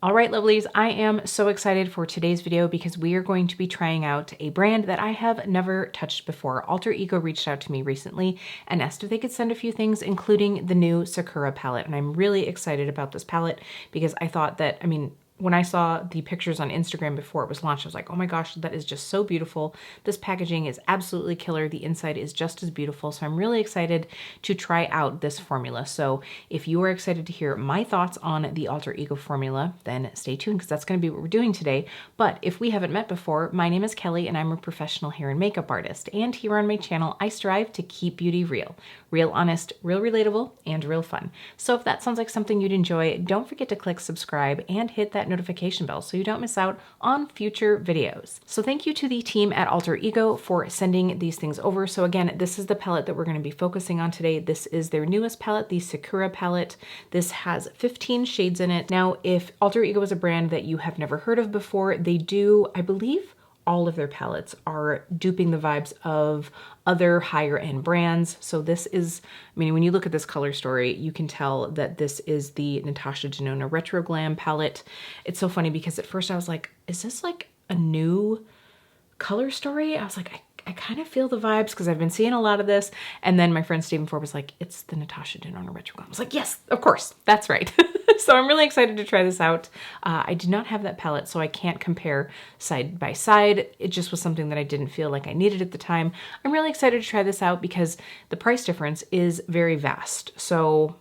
All right, lovelies, I am so excited for today's video because we are going to be trying out a brand that I have never touched before. Alter Ego reached out to me recently and asked if they could send a few things, including the new Sakura palette. And I'm really excited about this palette because I thought that, when I saw the pictures on Instagram before it was launched, I was like, oh my gosh, that is just so beautiful. This packaging is absolutely killer. The inside is just as beautiful. So I'm really excited to try out this formula. So if you are excited to hear my thoughts on the Alter Ego formula, then stay tuned because that's going to be what we're doing today. But if we haven't met before, my name is Kelly and I'm a professional hair and makeup artist. And here on my channel, I strive to keep beauty real. Real honest, real relatable, and real fun. So if that sounds like something you'd enjoy, don't forget to click subscribe and hit that notification bell so you don't miss out on future videos. So thank you to the team at Alter Ego for sending these things over. So again, this is the palette that we're going to be focusing on today. This is their newest palette, the Sakura palette. This has 15 shades in it. Now, if Alter Ego is a brand that you have never heard of before, they do, I believe, all of their palettes are duping the vibes of other higher end brands. So this is, when you look at this color story, you can tell that this is the Natasha Denona Retro Glam palette. It's so funny because at first I was like, is this like a new color story? I was like, I kind of feel the vibes because I've been seeing a lot of this. And then my friend Stephen Ford was like, it's the Natasha Denona Retro Glam. I was like, yes, of course, that's right. So I'm really excited to try this out. I did not have that palette, so I can't compare side by side. It just was something that I didn't feel like I needed at the time. I'm really excited to try this out because the price difference is very vast. So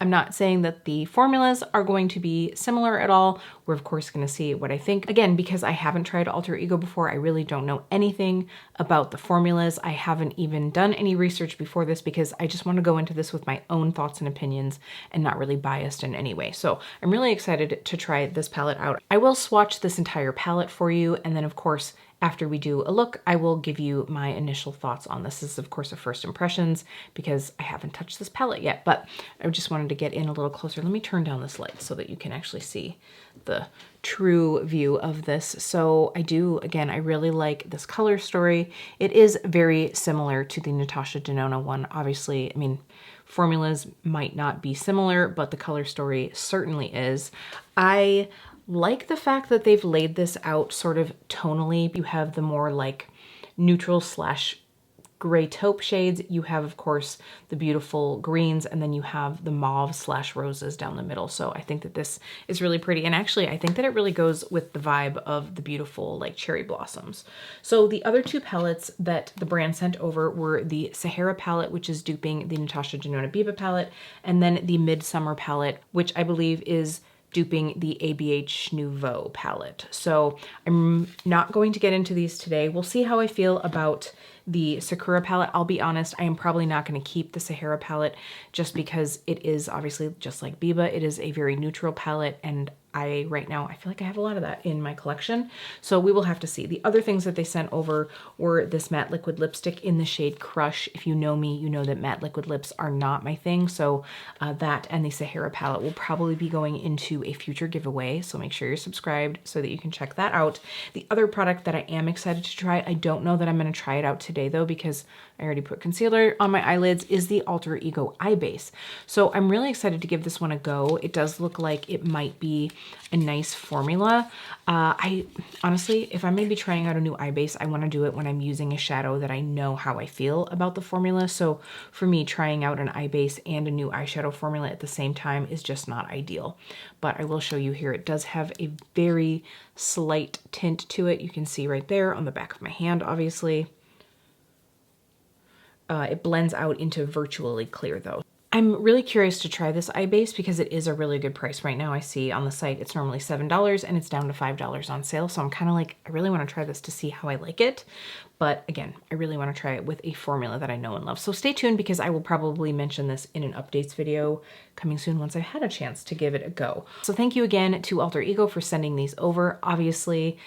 I'm not saying that the formulas are going to be similar at all. We're of course going to see what I think. Again, because I haven't tried Alter Ego before, I really don't know anything about the formulas. I haven't even done any research before this because I just want to go into this with my own thoughts and opinions and not really biased in any way. So I'm really excited to try this palette out. I will swatch this entire palette for you, and then of course, after we do a look, I will give you my initial thoughts on this. This is of course a first impressions because I haven't touched this palette yet, but I just wanted to get in a little closer. Let me turn down this light so that you can actually see the true view of this. So I really like this color story. It is very similar to the Natasha Denona one. Obviously, formulas might not be similar, but the color story certainly is. I like the fact that they've laid this out sort of tonally. You have the more like neutral slash gray taupe shades. You have, of course, the beautiful greens, and then you have the mauve slash roses down the middle. So I think that this is really pretty. And actually, I think that it really goes with the vibe of the beautiful like cherry blossoms. So the other two palettes that the brand sent over were the Sahara palette, which is duping the Natasha Denona Biba palette, and then the Midsummer palette, which I believe is duping the ABH Nouveau palette. So I'm not going to get into these today. We'll see how I feel about the Sakura palette. I'll be honest, I am probably not going to keep the Sahara palette just because it is obviously just like Biba. It is a very neutral palette, and right now I feel like I have a lot of that in my collection. So we will have to see. The other things that they sent over were this matte liquid lipstick in the shade Crush. If you know me, you know that matte liquid lips are not my thing. So that and the Sahara palette will probably be going into a future giveaway. So make sure you're subscribed so that you can check that out. The other product that I am excited to try, I don't know that I'm going to try it out today though, because I already put concealer on my eyelids, is the Alter Ego eye base. So I'm really excited to give this one a go. It does look like it might be a nice formula. I honestly, if I'm maybe trying out a new eye base, I want to do it when I'm using a shadow that I know how I feel about the formula. So for me, trying out an eye base and a new eyeshadow formula at the same time is just not ideal. But I will show you here. It does have a very slight tint to it. You can see right there on the back of my hand, obviously. It blends out into virtually clear though. I'm really curious to try this eye base because it is a really good price right now. I see on the site it's normally $7 and it's down to $5 on sale. So I'm kind of like, I really want to try this to see how I like it. But again, I really want to try it with a formula that I know and love. So stay tuned because I will probably mention this in an updates video coming soon once I've had a chance to give it a go. So thank you again to Alter Ego for sending these over. Obviously,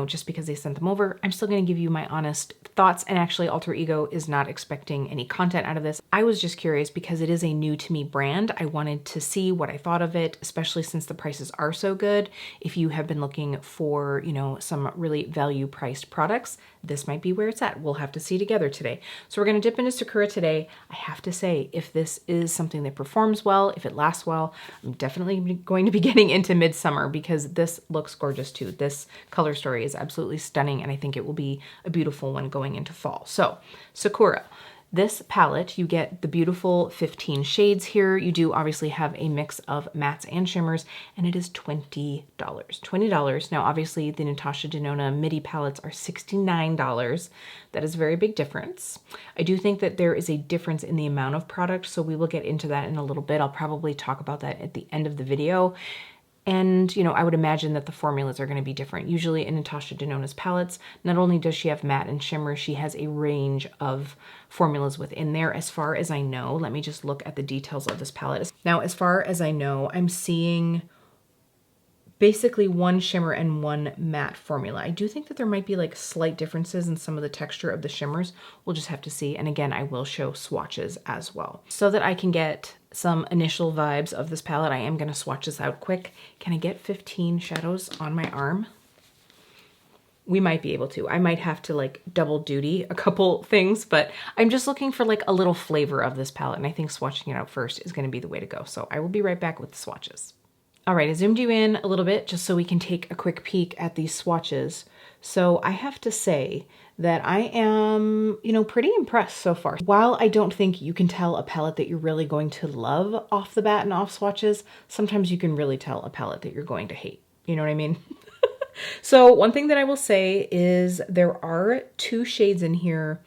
just because they sent them over, I'm still going to give you my honest thoughts. And actually Alter Ego is not expecting any content out of this. I was just curious because it is a a new to me brand. I wanted to see what I thought of it, especially since the prices are so good. If you have been looking for, you know, some really value priced products, this might be where it's at. We'll have to see together today. So we're going to dip into Sakura today. I have to say, if this is something that performs well, if it lasts well, I'm definitely going to be getting into midsummer because this looks gorgeous too. This color story is absolutely stunning, and I think it will be a beautiful one going into fall. So Sakura. This palette, you get the beautiful 15 shades here. You do obviously have a mix of mattes and shimmers, and it is $20. $20. Now, obviously, the Natasha Denona midi palettes are $69. That is a very big difference. I do think that there is a difference in the amount of product, so we will get into that in a little bit. I'll probably talk about that at the end of the video. And, you know, I would imagine that the formulas are going to be different. Usually in Natasha Denona's palettes, not only does she have matte and shimmer, she has a range of formulas within there as far as I know. Let me just look at the details of this palette. Now, as far as I know, I'm seeing basically one shimmer and one matte formula. I do think that there might be like slight differences in some of the texture of the shimmers. We'll just have to see. And again, I will show swatches as well. So that I can get some initial vibes of this palette, I am gonna swatch this out quick. Can I get 15 shadows on my arm? We might be able to. I might have to like double duty a couple things, but I'm just looking for like a little flavor of this palette, and I think swatching it out first is gonna be the way to go. So I will be right back with the swatches. All right, I zoomed you in a little bit just so we can take a quick peek at these swatches. So I have to say that I am, you know, pretty impressed so far. While I don't think you can tell a palette that you're really going to love off the bat and off swatches, sometimes you can really tell a palette that you're going to hate. You know what I mean? So one thing that I will say is there are two shades in here,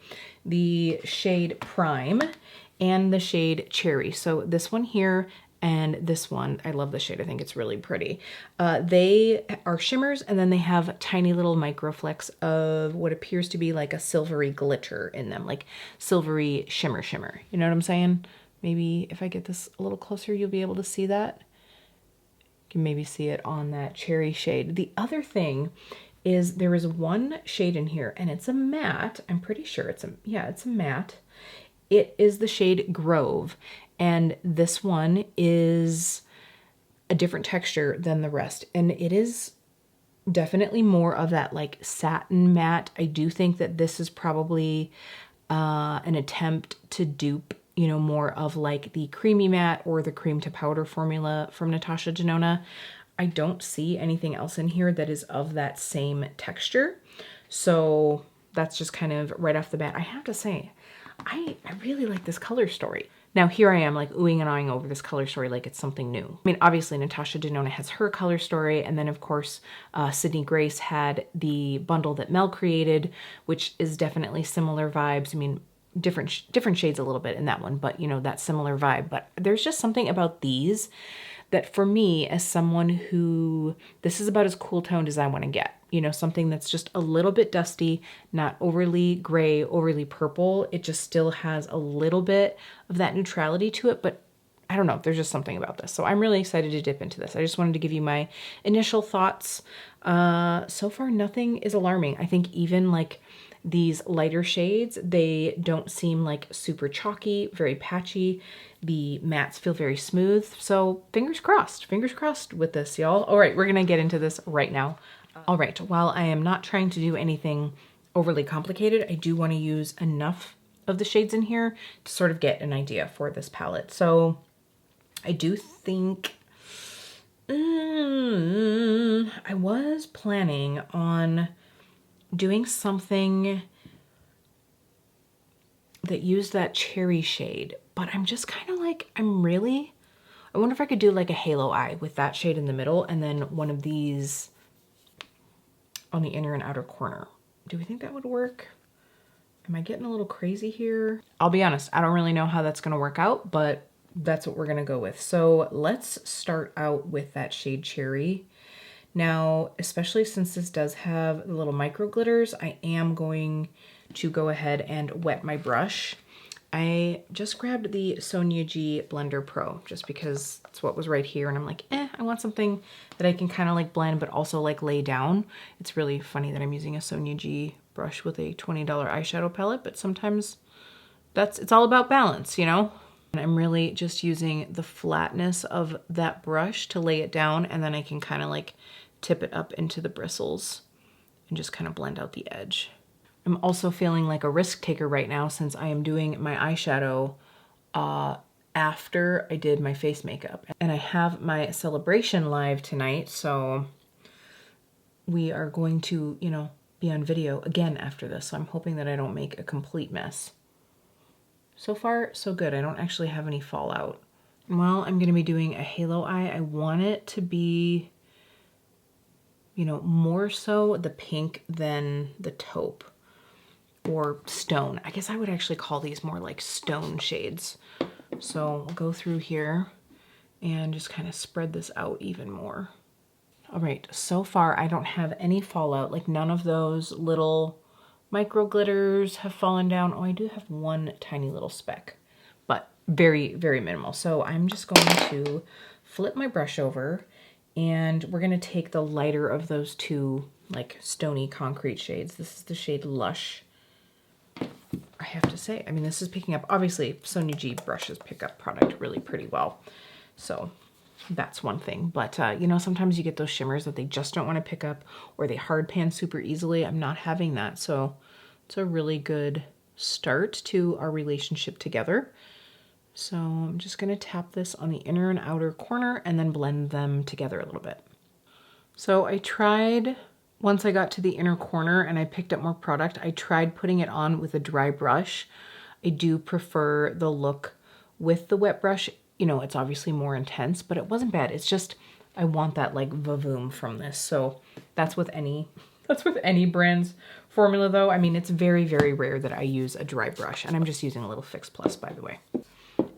the shade Prime and the shade Cherry. So this one here and this one, I love the shade. I think it's really pretty. They are shimmers, and then they have tiny little micro flecks of what appears to be like a silvery glitter in them, like silvery shimmer. You know what I'm saying? Maybe if I get this a little closer, you'll be able to see that. You can maybe see it on that cherry shade. The other thing is there is one shade in here, and it's a matte. I'm pretty sure it's a matte. It is the shade Grove. And this one is a different texture than the rest. And it is definitely more of that like satin matte. I do think that this is probably an attempt to dupe, you know, more of like the creamy matte or the cream to powder formula from Natasha Denona. I don't see anything else in here that is of that same texture. So that's just kind of right off the bat. I have to say, I really like this color story. Now here I am like oohing and ahhing over this color story like it's something new. I mean, obviously Natasha Denona has her color story, and then of course Sydney Grace had the bundle that Mel created, which is definitely similar vibes. I mean, different shades a little bit in that one, but you know, that similar vibe. But there's just something about these that for me, as someone who, this is about as cool toned as I want to get. You know, something that's just a little bit dusty, not overly gray, overly purple. It just still has a little bit of that neutrality to it, but I don't know, there's just something about this. So I'm really excited to dip into this. I just wanted to give you my initial thoughts. So far, nothing is alarming. I think even like these lighter shades, they don't seem like super chalky, very patchy. The mattes feel very smooth. So fingers crossed with this, y'all. All right, we're gonna get into this right now. All right, while I am not trying to do anything overly complicated, I do want to use enough of the shades in here to sort of get an idea for this palette. So I do think I was planning on doing something that used that cherry shade, but I'm just kind of like, I wonder if I could do like a halo eye with that shade in the middle and then one of these on the inner and outer corner. Do we think that would work? Am I getting a little crazy here? I'll be honest, I don't really know how that's gonna work out, but that's what we're gonna go with. So let's start out with that shade Cherry. Now, especially since this does have the little micro glitters, I am going to go ahead and wet my brush. I just grabbed the Sonia G Blender Pro just because it's what was right here, and I'm like, I want something that I can kind of like blend but also like lay down. It's really funny that I'm using a Sonia G brush with a $20 eyeshadow palette, but sometimes it's all about balance, you know? And I'm really just using the flatness of that brush to lay it down, and then I can kind of like tip it up into the bristles and just kind of blend out the edge. I'm also feeling like a risk taker right now since I am doing my eyeshadow after I did my face makeup. And I have my celebration live tonight, so we are going to, you know, be on video again after this. So I'm hoping that I don't make a complete mess. So far, so good. I don't actually have any fallout. Well, I'm going to be doing a halo eye. I want it to be, you know, more so the pink than the taupe or stone. I guess I would actually call these more like stone shades. So I'll go through here and just kind of spread this out even more. All right, so far I don't have any fallout, like none of those little micro glitters have fallen down. Oh, I do have one tiny little speck, but very, very minimal. So I'm just going to flip my brush over and we're gonna take the lighter of those two like stony concrete shades. This is the shade Lush. I have to say, I mean, this is picking up, obviously Sonia G brushes pick up product really pretty well. So that's one thing, but you know, sometimes you get those shimmers that they just don't want to pick up or they hard pan super easily. I'm not having that, so it's a really good start to our relationship together. So I'm just going to tap this on the inner and outer corner and then blend them together a little bit. So I tried, once I got to the inner corner and I picked up more product, I tried putting it on with a dry brush. I do prefer the look with the wet brush. You know, it's obviously more intense, but it wasn't bad. It's just, I want that like vavoom from this. So that's with any brand's formula though. I mean, it's very, very rare that I use a dry brush, and I'm just using a little Fix Plus, by the way.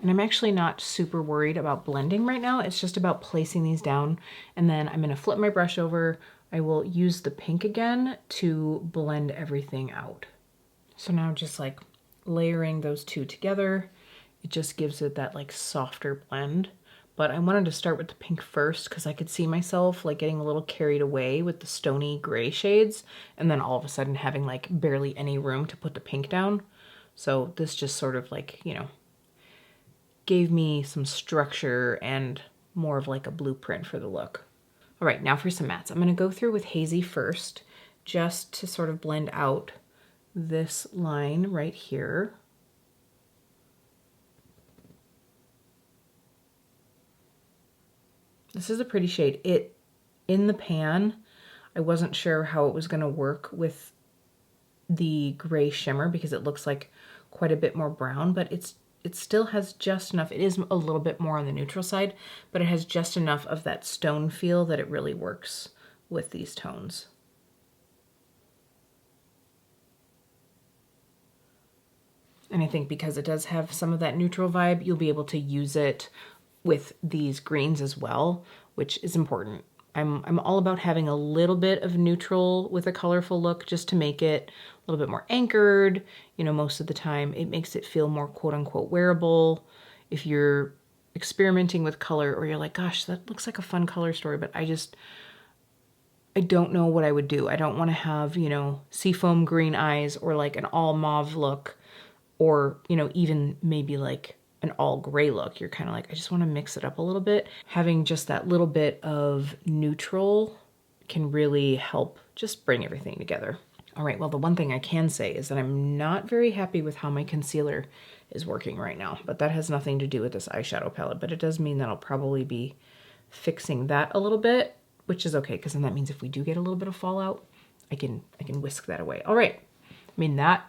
And I'm actually not super worried about blending right now. It's just about placing these down, and then I'm gonna flip my brush over. I will use the pink again to blend everything out. So now just like layering those two together, it just gives it that like softer blend. But I wanted to start with the pink first because I could see myself like getting a little carried away with the stony gray shades and then all of a sudden having like barely any room to put the pink down. So this just sort of like, you know, gave me some structure and more of like a blueprint for the look. All right, now for some mattes. I'm going to go through with Hazy first just to sort of blend out this line right here. This is a pretty shade. In the pan, I wasn't sure how it was going to work with the gray shimmer because it looks like quite a bit more brown, but it still has just enough. It is a little bit more on the neutral side, but it has just enough of that stone feel that it really works with these tones. And I think because it does have some of that neutral vibe, you'll be able to use it with these greens as well, which is important. I'm all about having a little bit of neutral with a colorful look just to make it a little bit more anchored. You know, most of the time it makes it feel more quote unquote wearable. If you're experimenting with color or you're like, gosh, that looks like a fun color story, but I don't know what I would do. I don't want to have, you know, seafoam green eyes or like an all mauve look or, you know, even maybe like an all gray look. You're kind of like, I just want to mix it up a little bit. Having just that little bit of neutral can really help just bring everything together. All right, well, the one thing I can say is that I'm not very happy with how my concealer is working right now, but that has nothing to do with this eyeshadow palette, but it does mean that I'll probably be fixing that a little bit, which is okay, because then that means if we do get a little bit of fallout, I can whisk that away. All right, I mean, that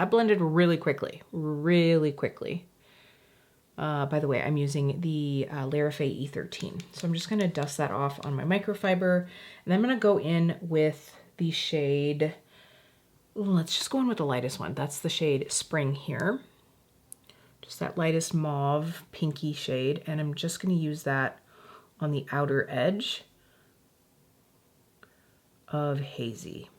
blended really quickly, really quickly. By the way, I'm using the Larifay E13. So I'm just gonna dust that off on my microfiber. And then I'm gonna go in with the shade, let's just go in with the lightest one. That's the shade Spring here. Just that lightest mauve, pinky shade. And I'm just gonna use that on the outer edge of Hazy.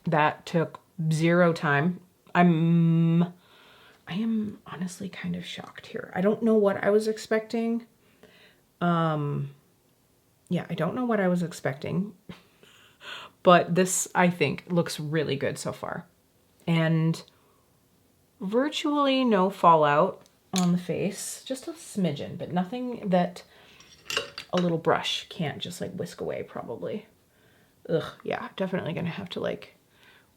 That took zero time. I am honestly kind of shocked here. I don't know what I was expecting. Yeah, I don't know what I was expecting, but this, I think, looks really good so far. And virtually no fallout on the face, just a smidgen, but nothing that a little brush can't just like whisk away probably. Ugh, yeah, definitely gonna have to like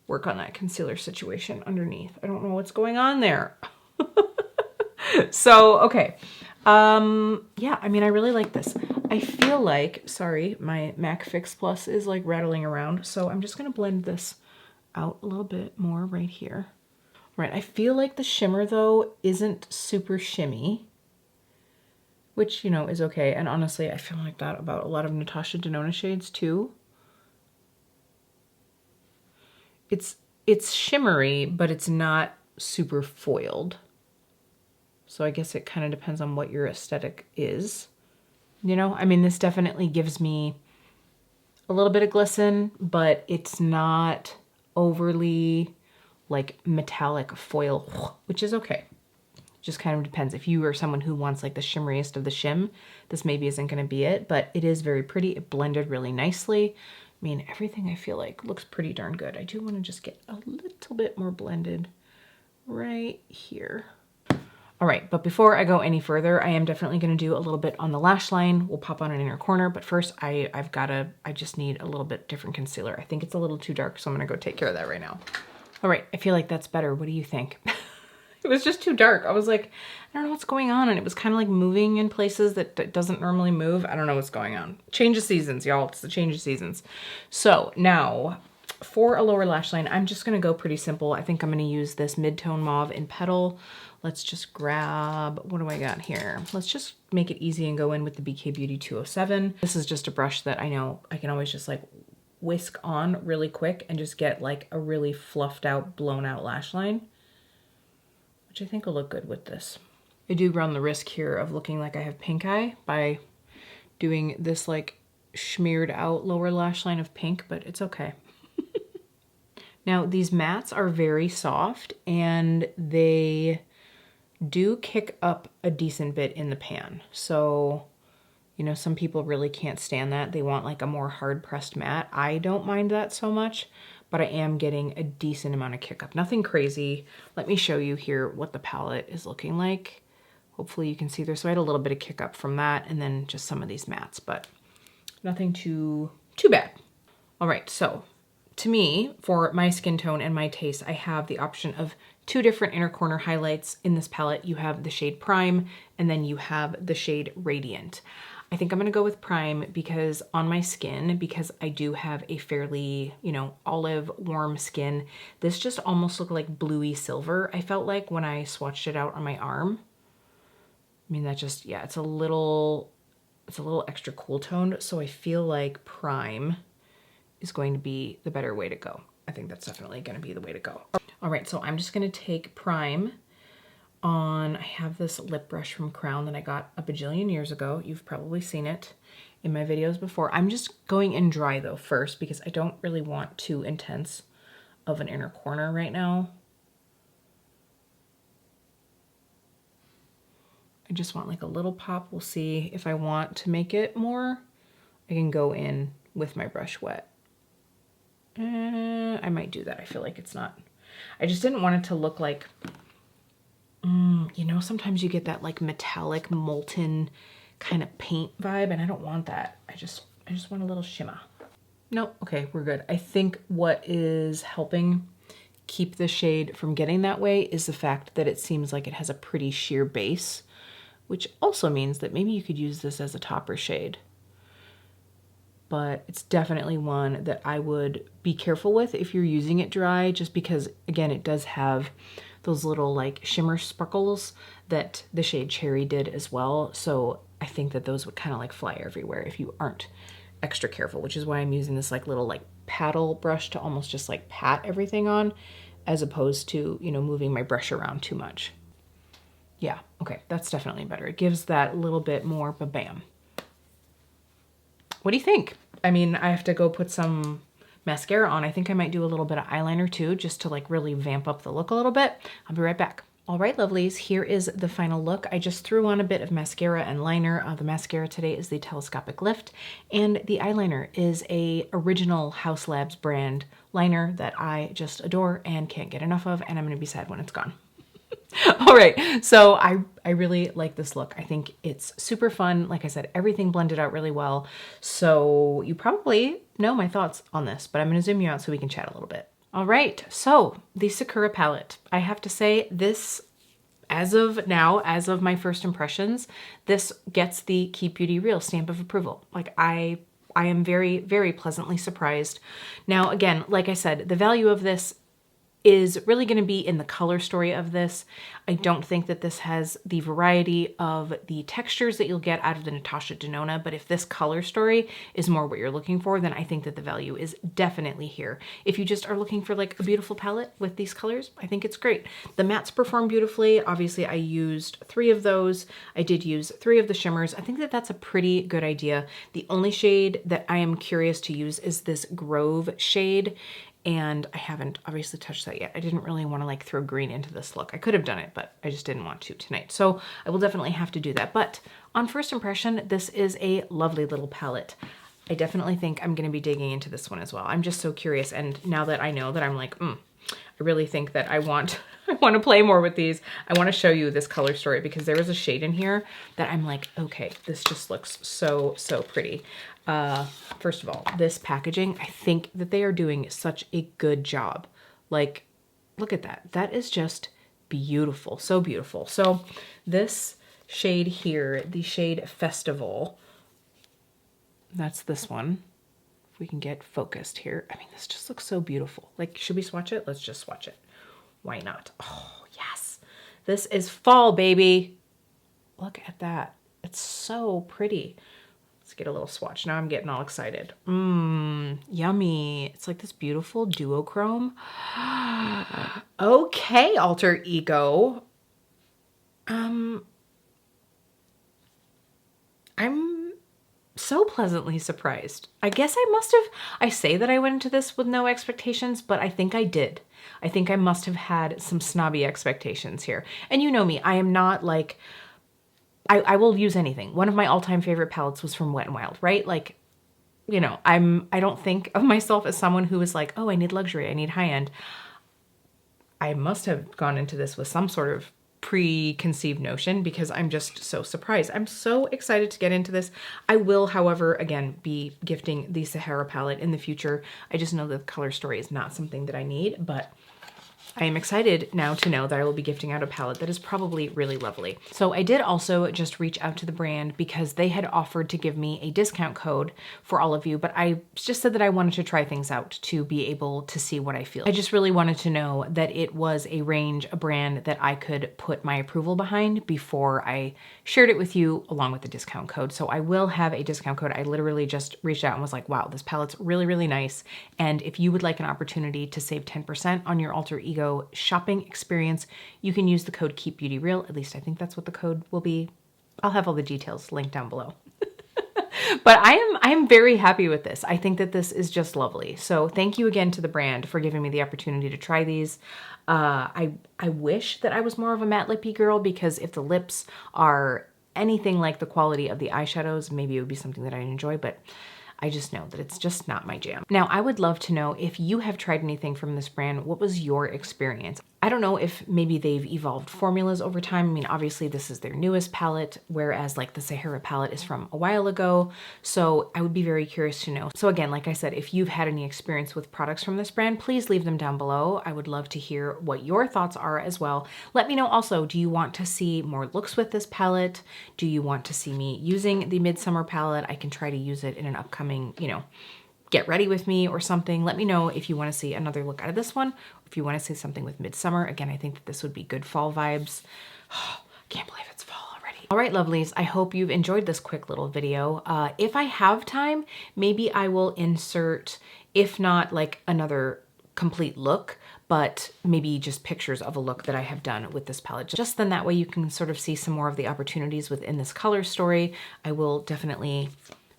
work on that concealer situation underneath. I don't know what's going on there. So, okay. Yeah, I mean, I really like this. I feel like, sorry, my MAC Fix Plus is like rattling around. So I'm just gonna blend this out a little bit more right here. Right, I feel like the shimmer though isn't super shimmy, which, you know, is okay. And honestly, I feel like that about a lot of Natasha Denona shades too. It's shimmery, but it's not super foiled. So I guess it kind of depends on what your aesthetic is. You know, I mean, this definitely gives me a little bit of glisten, but it's not overly like metallic foil, which is okay. Just kind of depends. If you are someone who wants like the shimmeriest of the shim, this maybe isn't going to be it, but it is very pretty. It blended really nicely. I mean, everything I feel like looks pretty darn good. I do want to just get a little bit more blended right here. All right, but before I go any further, I am definitely going to do a little bit on the lash line. We'll pop on an inner corner, but first I just need a little bit different concealer. I think it's a little too dark, so I'm going to go take care of that right now. All right, I feel like that's better. What do you think? It was just too dark. I was like, I don't know what's going on. And it was kind of like moving in places that it doesn't normally move. I don't know what's going on. Change of seasons, y'all. It's the change of seasons. So now for a lower lash line, I'm just going to go pretty simple. I think I'm going to use this mid-tone mauve in Petal. Let's just grab, what do I got here? Let's just make it easy and go in with the BK Beauty 207. This is just a brush that I know I can always just like whisk on really quick and just get like a really fluffed out, blown out lash line, which I think will look good with this. I do run the risk here of looking like I have pink eye by doing this like smeared out lower lash line of pink, but it's okay. Now these mattes are very soft and they do kick up a decent bit in the pan. So, you know, some people really can't stand that. They want like a more hard pressed matte. I don't mind that so much, but I am getting a decent amount of kick up. Nothing crazy. Let me show you here what the palette is looking like. Hopefully you can see there. So I had a little bit of kick up from that and then just some of these mattes, but nothing too bad. All right, so to me, for my skin tone and my taste, I have the option of two different inner corner highlights in this palette. You have the shade Prime and then you have the shade Radiant. I think I'm gonna go with Prime because on my skin, because I do have a fairly, you know, olive warm skin, this just almost looked like bluey silver. I felt like when I swatched it out on my arm. I mean, that just, yeah, it's a little extra cool toned. So I feel like Prime is going to be the better way to go. I think that's definitely going to be the way to go. All right, so I'm just going to take Prime on, I have this lip brush from Crown that I got a bajillion years ago. You've probably seen it in my videos before. I'm just going in dry though first because I don't really want too intense of an inner corner right now. I just want like a little pop. We'll see if I want to make it more. I can go in with my brush wet. I might do that. I feel like it's not, I just didn't want it to look like, you know, sometimes you get that like metallic molten kind of paint vibe and I don't want that. I just want a little shimmer. Nope. Okay, we're good. I think what is helping keep the shade from getting that way is the fact that it seems like it has a pretty sheer base, which also means that maybe you could use this as a topper shade. But it's definitely one that I would be careful with if you're using it dry, just because, again, it does have those little like shimmer sparkles that the shade Cherry did as well. So I think that those would kind of like fly everywhere if you aren't extra careful, which is why I'm using this like little like paddle brush to almost just like pat everything on, as opposed to, you know, moving my brush around too much. Yeah, okay, that's definitely better. It gives that little bit more ba-bam. What do you think? I mean, I have to go put some mascara on. I think I might do a little bit of eyeliner too, just to like really vamp up the look a little bit. I'll be right back. All right, lovelies, here is the final look. I just threw on a bit of mascara and liner. The mascara today is the Telescopic Lift, and the eyeliner is a original Haus Labs brand liner that I just adore and can't get enough of, and I'm gonna be sad when it's gone. All right, so I really like this look. I think it's super fun. Like I said, everything blended out really well. So you probably know my thoughts on this, but I'm gonna zoom you out so we can chat a little bit. All right, so the Sakura palette. I have to say this, as of now, as of my first impressions, this gets the Keep Beauty Real stamp of approval. Like I am very, very pleasantly surprised. Now, again, like I said, the value of this is really going to be in the color story of this. I don't think that this has the variety of the textures that you'll get out of the Natasha Denona, but if this color story is more what you're looking for, then I think that the value is definitely here. If you just are looking for like a beautiful palette with these colors, I think it's great. The mattes perform beautifully. Obviously, I used 3 of those. I did use 3 of the shimmers. I think that that's a pretty good idea. The only shade that I am curious to use is this Grove shade, and I haven't obviously touched that yet. I didn't really want to like throw green into this look. I could have done it, but I just didn't want to tonight. So I will definitely have to do that. But on first impression, this is a lovely little palette. I definitely think I'm going to be digging into this one as well. I'm just so curious. And now that I know that, I'm like, I really think that I want to play more with these. I want to show you this color story because there is a shade in here that I'm like, okay, this just looks so, so pretty. First of all, this packaging, I think that they are doing such a good job. Like, look at that. That is just beautiful. So beautiful. So this shade here, the shade Festival, that's this one. If we can get focused here. I mean, this just looks so beautiful. Like, should we swatch it? Let's just swatch it. Why not? Oh, yes. This is fall, baby. Look at that. It's so pretty. Let's get a little swatch. Now I'm getting all excited. Yummy. It's like this beautiful duochrome. Okay, Alter Ego. I'm so pleasantly surprised. I guess I say that I went into this with no expectations, but I think I did. I think I must have had some snobby expectations here. And you know me, I am not like, I will use anything. One of my all-time favorite palettes was from Wet n Wild, right? Like, you know, I don't think of myself as someone who is like, oh, I need luxury, I need high-end. I must have gone into this with some sort of preconceived notion because I'm just so surprised. I'm so excited to get into this. I will, however, again, be gifting the Sahara palette in the future. I just know that the color story is not something that I need, but I am excited now to know that I will be gifting out a palette that is probably really lovely. So I did also just reach out to the brand because they had offered to give me a discount code for all of you, but I just said that I wanted to try things out to be able to see what I feel. I just really wanted to know that it was a range, a brand that I could put my approval behind before I shared it with you along with the discount code. So I will have a discount code. I literally just reached out and was like, wow, this palette's really, really nice. And if you would like an opportunity to save 10% on your Alter Ego shopping experience, you can use the code KEEPBEAUTYREAL. At least I think that's what the code will be. I'll have all the details linked down below. But I am very happy with this. I think that this is just lovely. So thank you again to the brand for giving me the opportunity to try these. I wish that I was more of a matte lippy girl, because if the lips are anything like the quality of the eyeshadows, maybe it would be something that I enjoy, but I just know that it's just not my jam. Now, I would love to know if you have tried anything from this brand. What was your experience? I don't know if maybe they've evolved formulas over time. I mean, obviously this is their newest palette, whereas like the Sahara palette is from a while ago. So I would be very curious to know. So again, like I said, if you've had any experience with products from this brand, please leave them down below. I would love to hear what your thoughts are as well. Let me know also, do you want to see more looks with this palette? Do you want to see me using the Midsummer palette? I can try to use it in an upcoming, you know, get ready with me or something. Let me know if you want to see another look out of this one. If you want to see something with Midsummer, again, I think that this would be good fall vibes. Oh, can't believe it's fall already. All right, lovelies, I hope you've enjoyed this quick little video. If I have time, maybe I will insert, if not like another complete look, but maybe just pictures of a look that I have done with this palette. Just then that way you can sort of see some more of the opportunities within this color story. I will definitely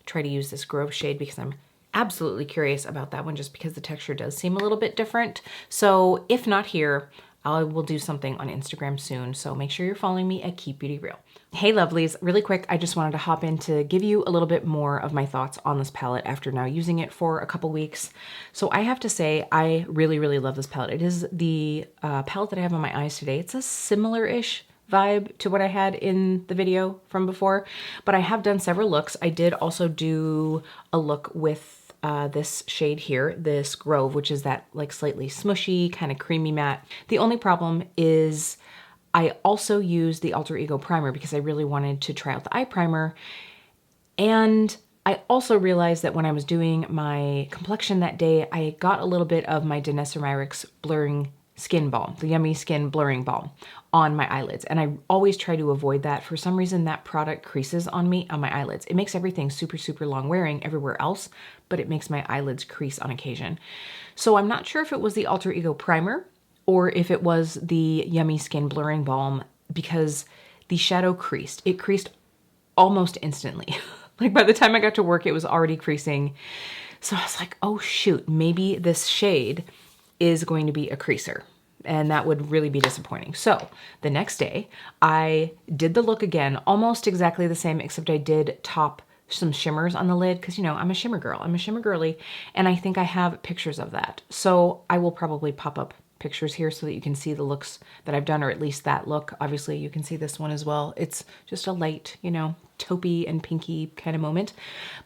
try to use this Grove shade because I'm absolutely curious about that one, just because the texture does seem a little bit different. So if not here, I will do something on Instagram soon, so make sure you're following me at Keep Beauty Real. Hey lovelies, really quick, I just wanted to hop in to give you a little bit more of my thoughts on this palette after now using it for a couple weeks. So I have to say, I really, really love this palette. It is the palette that I have on my eyes today. It's a similar-ish vibe to what I had in the video from before, but I have done several looks. I did also do a look with this shade here, this Grove, which is that like slightly smushy, kind of creamy matte. The only problem is I also used the Alter Ego primer because I really wanted to try out the eye primer. And I also realized that when I was doing my complexion that day, I got a little bit of my Danessa Myricks blurring skin balm, the Yummy Skin blurring balm on my eyelids. And I always try to avoid that. For some reason, that product creases on me on my eyelids. It makes everything super, super long wearing everywhere else, but it makes my eyelids crease on occasion. So I'm not sure if it was the Alter Ego primer or if it was the Yummy Skin blurring balm, because the shadow creased. It creased almost instantly. Like by the time I got to work, it was already creasing. So I was like, oh shoot, maybe this shade is going to be a creaser, and that would really be disappointing. So the next day I did the look again, almost exactly the same, except I did top some shimmers on the lid because, you know, I'm a shimmer girl, I'm a shimmer girly, and I think I have pictures of that. So I will probably pop up pictures here so that you can see the looks that I've done, or at least that look. Obviously you can see this one as well. It's just a light, you know, taupey and pinky kind of moment.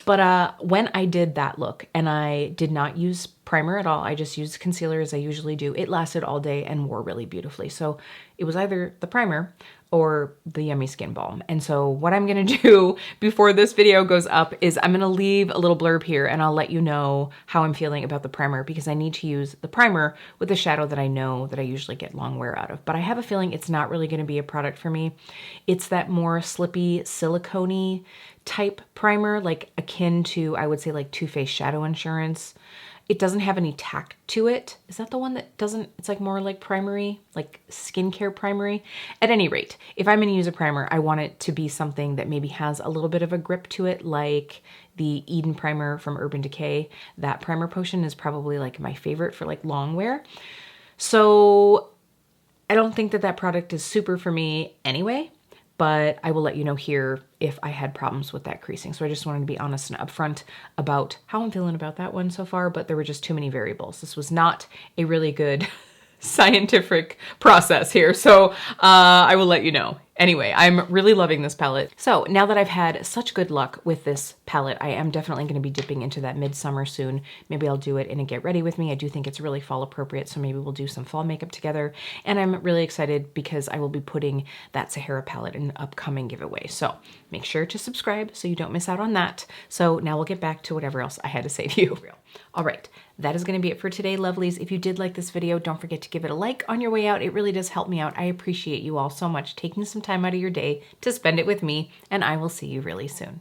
But when I did that look and I did not use primer at all, I just used concealer as I usually do, it lasted all day and wore really beautifully. So it was either the primer or the Yummy Skin Balm. And so what I'm gonna do before this video goes up is I'm gonna leave a little blurb here and I'll let you know how I'm feeling about the primer, because I need to use the primer with a shadow that I know that I usually get long wear out of. But I have a feeling it's not really gonna be a product for me. It's that more slippy, silicone-y type primer, like akin to, I would say, like Too Faced Shadow Insurance. It doesn't have any tack to it. Is that the one that doesn't, it's like more like primery, like skincare primery? At any rate, if I'm gonna use a primer, I want it to be something that maybe has a little bit of a grip to it, like the Eden primer from Urban Decay. That primer potion is probably like my favorite for like long wear. So I don't think that that product is super for me anyway, but I will let you know here if I had problems with that creasing. So I just wanted to be honest and upfront about how I'm feeling about that one so far, but there were just too many variables. This was not a really good scientific process here, so I will let you know. Anyway, I'm really loving this palette. So now that I've had such good luck with this palette, I am definitely going to be dipping into that midsummer soon. Maybe I'll do it in a Get Ready With Me. I do think it's really fall appropriate, so maybe we'll do some fall makeup together. And I'm really excited because I will be putting that Sahara palette in an upcoming giveaway. So make sure to subscribe so you don't miss out on that. So now we'll get back to whatever else I had to say to you. All right, that is going to be it for today, lovelies. If you did like this video, don't forget to give it a like on your way out. It really does help me out. I appreciate you all so much taking some time out of your day to spend it with me, and I will see you really soon.